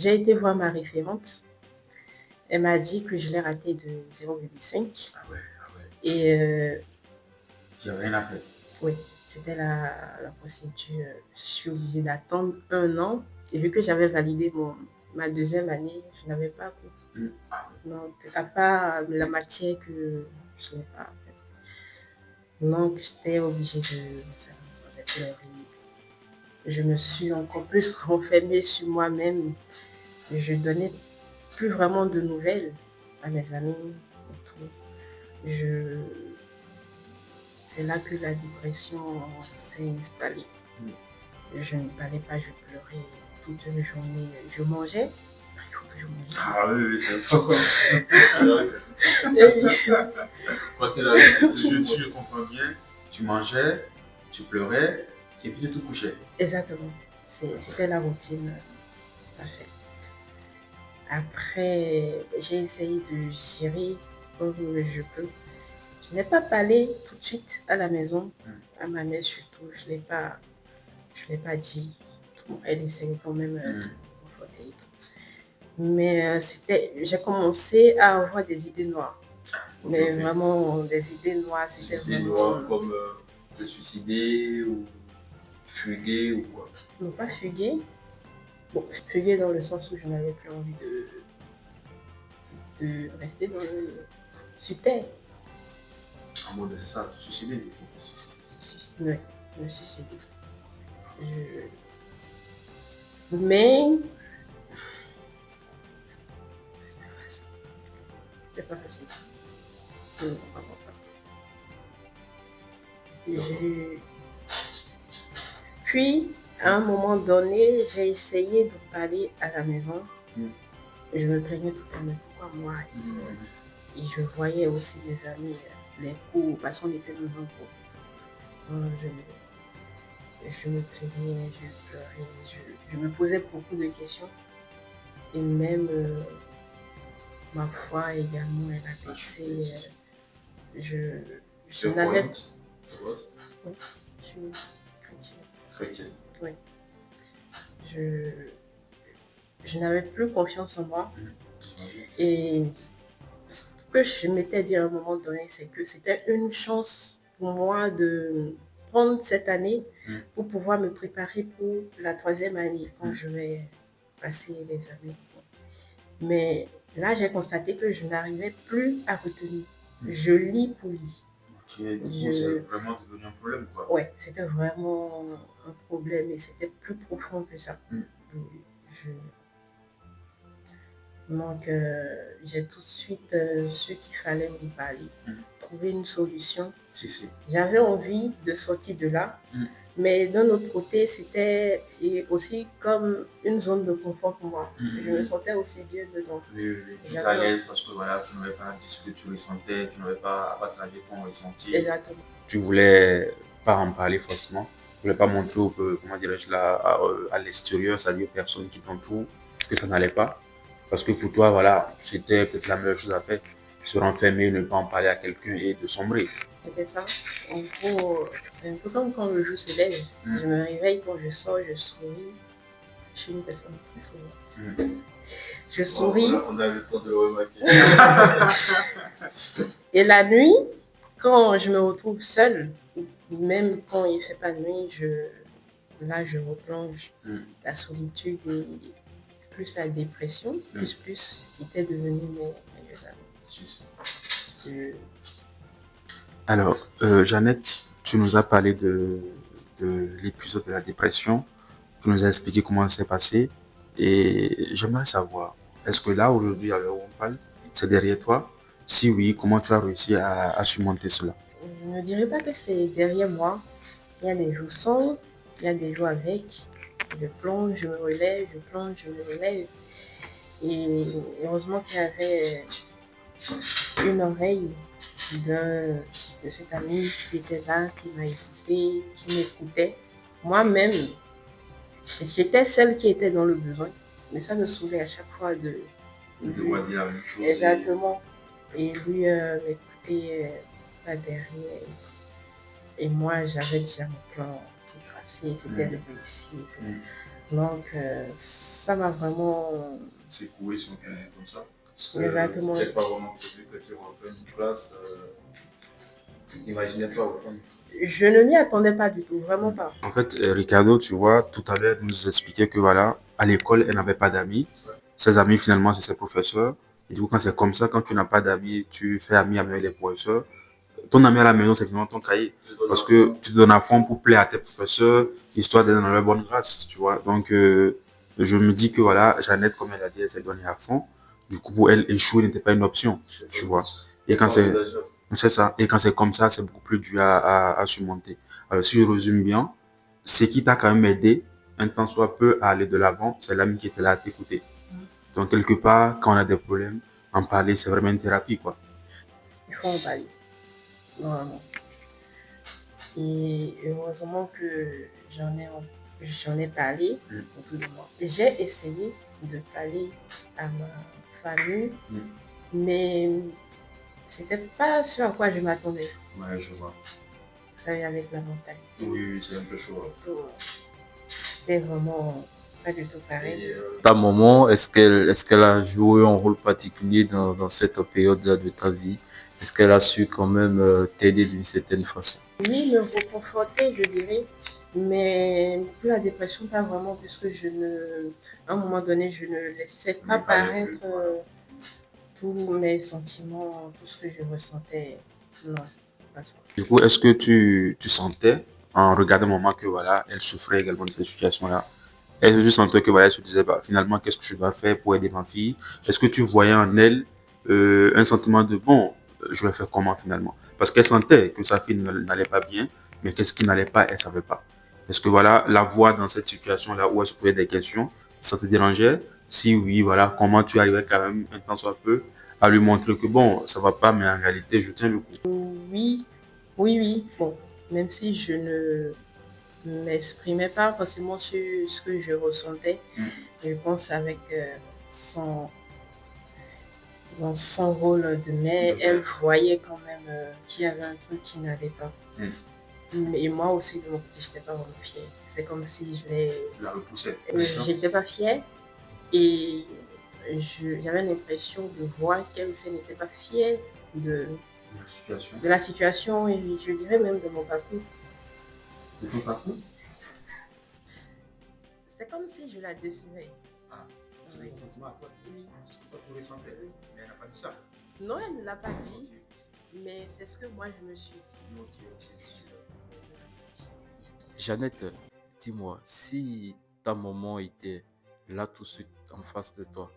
J'ai été voir ma référente. Elle m'a dit que je l'ai raté de 0,5. Ah ouais. Et Tu n'as rien à faire. oui, c'était la procédure. Je suis obligée d'attendre 1 an. Et vu que j'avais validé ma 2e année, je n'avais pas cours. Donc, à part la matière que je n'ai pas fait. Donc, j'étais obligée de pleurer. Je me suis encore plus renfermée sur moi-même. Je donnais plus vraiment de nouvelles à mes amis et tout. C'est là que la dépression s'est installée. Je ne parlais pas, je pleurais toute une journée. Je mangeais. Il faut toujours manger. Ah oui, c'est important. Je comprends bien. Tu mangeais, tu pleurais et puis tu te couchais. Exactement. C'était la routine parfaite. Après, j'ai essayé de gérer comme je peux. Je n'ai pas parlé tout de suite à la maison, à ma mère surtout. Je ne l'ai pas dit. Elle essayait quand même de me conforter et tout. Mais j'ai commencé à avoir des idées noires. Mais vraiment, des idées noires, c'était vraiment... noires comme te suicider ou fuguer ou quoi? Non, pas fuguer. Bon, fuguer dans le sens où je n'avais plus envie de rester sur Terre. En mode, c'est ça, suicider. Oui, me suicider. Mais c'était pas facile. Non, vraiment pas. Puis, à un moment donné, j'ai essayé de parler à la maison. Je me plaignais tout le temps, mais pourquoi moi? Et je voyais aussi mes amis, les cours, parce qu'on était dans un groupe. Je me plaignais, je pleurais, je me posais beaucoup de questions. Et même ma foi également, elle a baissé. Je n'avais... Oui, je suis chrétienne. Chrétienne. Oui. Je n'avais plus confiance en moi. Et ce que je m'étais dit à un moment donné, c'est que c'était une chance pour moi de prendre cette année pour pouvoir me préparer pour la 3e année quand je vais passer les années. Mais là, j'ai constaté que je n'arrivais plus à retenir. Je lis pour lire. C'est vraiment devenu un problème, quoi. Ouais, c'était vraiment un problème et c'était plus profond que ça. Donc, j'ai tout de suite su qu'il fallait me parler, trouver une solution. J'avais envie de sortir de là, mais d'un autre côté, c'était aussi comme une zone de confort pour moi. Je me sentais aussi bien dedans. Oui, tu étais à l'aise parce que voilà, tu n'avais pas dit ce que tu ressentais, tu n'avais pas partagé ton ressenti. Exactement. Tu voulais pas en parler forcément, tu voulais pas montrer comment dirais-je là, à l'extérieur, c'est-à-dire aux personnes qui t'entourent, que ça n'allait pas. Parce que pour toi, voilà, c'était peut-être la meilleure chose à faire, se renfermer, ne pas en parler à quelqu'un et de sombrer. C'était ça. En gros, c'est un peu comme quand le jour se lève. Je me réveille, quand je sors, je souris. Je suis une personne très souriante. Je souris. On a le temps de le remarquer. Et la nuit, quand je me retrouve seule, même quand il ne fait pas nuit, là je replonge la solitude et plus la dépression, plus était devenu mes amis. Alors, Jeannette, tu nous as parlé de l'épisode de la dépression, tu nous as expliqué comment ça s'est passé et j'aimerais savoir, est-ce que là, aujourd'hui, à l'heure où on parle, c'est derrière toi? Si oui, comment tu as réussi à surmonter cela? Je ne dirais pas que c'est derrière moi. Il y a des jours sans, il y a des jours avec. Je plonge, je me relève, je plonge, je me relève. Et heureusement qu'il y avait une oreille de cet ami qui était là, qui m'a écouté, qui m'écoutait. Moi-même, j'étais celle qui était dans le besoin, mais ça me saoulait à chaque fois de devoir dire la même chose. Exactement. Et lui m'écoutait pas derrière. Et moi, j'avais déjà mon plan tout tracé, c'était de réussir. Donc, ça m'a vraiment... Secoué, si on peut dire comme ça. Exactement. C'était pas vraiment prévu que tu reprennes une classe. Tu n'imaginais pas reprendre. Je ne m'y attendais pas du tout, vraiment pas. En fait, Ricardo, tu vois, tout à l'heure, nous expliquait que voilà, à l'école, elle n'avait pas d'amis. Ses amis, finalement, c'est ses professeurs. Et du coup, quand c'est comme ça, quand tu n'as pas d'amis, tu fais ami avec les professeurs. Ton ami à la maison, c'est finalement ton cahier. Parce que tu te donnes à fond pour plaire à tes professeurs, histoire d'être dans leur bonne grâce, tu vois. Donc, je me dis que voilà, Jeannette, comme elle a dit, elle s'est donnée à fond. Du coup, pour elle, échouer n'était pas une option, tu vois. Et quand c'est ça, et quand c'est comme ça, c'est beaucoup plus dur à surmonter. Alors, si je résume bien, ce qui t'a quand même aidé, un temps soit peu, à aller de l'avant, c'est l'ami qui était là à t'écouter. Donc, quelque part, quand on a des problèmes, en parler, c'est vraiment une thérapie, quoi. Il faut en parler, vraiment. Et heureusement que j'en ai parlé autour de moi. J'ai essayé de parler à ma famille, mais c'était pas ce à quoi je m'attendais. Ouais, je vois. Vous savez, avec la mentalité. Oui, c'est un peu chaud. C'était vraiment pas du tout pareil. Ta maman, est-ce qu'elle a joué un rôle particulier dans cette période-là de ta vie? Est-ce qu'elle a su quand même t'aider d'une certaine façon? Oui, me reconforter, je dirais. Mais pour la dépression, pas vraiment, puisque à un moment donné, je ne laissais pas paraître tous mes sentiments, tout ce que je ressentais. Non, pas ça. Du coup, est-ce que tu sentais, en regardant maman, que voilà, elle souffrait également de cette situation-là? Est-ce que tu sentais que voilà, elle se disait, bah, finalement, qu'est-ce que je dois faire pour aider ma fille? Est-ce que tu voyais en elle un sentiment de, bon, je vais faire comment finalement? Parce qu'elle sentait que sa fille n'allait pas bien, mais qu'est-ce qui n'allait pas, elle savait pas. Est-ce que voilà, la voir dans cette situation-là où elle se posait des questions, ça te dérangeait? Si oui, voilà, comment tu arrivais quand même, un temps soit peu, à lui montrer que bon, ça va pas, mais en réalité, je tiens le coup. Oui, oui. Bon, même si je ne m'exprimais pas forcément sur ce que je ressentais, je pense avec son, dans son rôle de mère, elle voyait quand même qu'il y avait un truc qui n'allait pas. Et moi aussi, de mon côté, je n'étais pas vraiment fière. C'est comme si Tu la repoussais. j'étais pas fière et j'avais l'impression de voir qu'elle aussi n'était pas fière de, La situation. de la situation et je dirais même de mon parcours. De ton parcours? C'est comme si je la décevais. Ah, c'est Oui. ton sentiment à toi. Oui. C'est ce que toi tu ressentais. Mais elle n'a pas dit ça. Non, elle ne l'a pas dit, mais c'est ce que moi je me suis dit. Ok. Jeannette, dis-moi, si ta maman était là tout de suite en face de toi,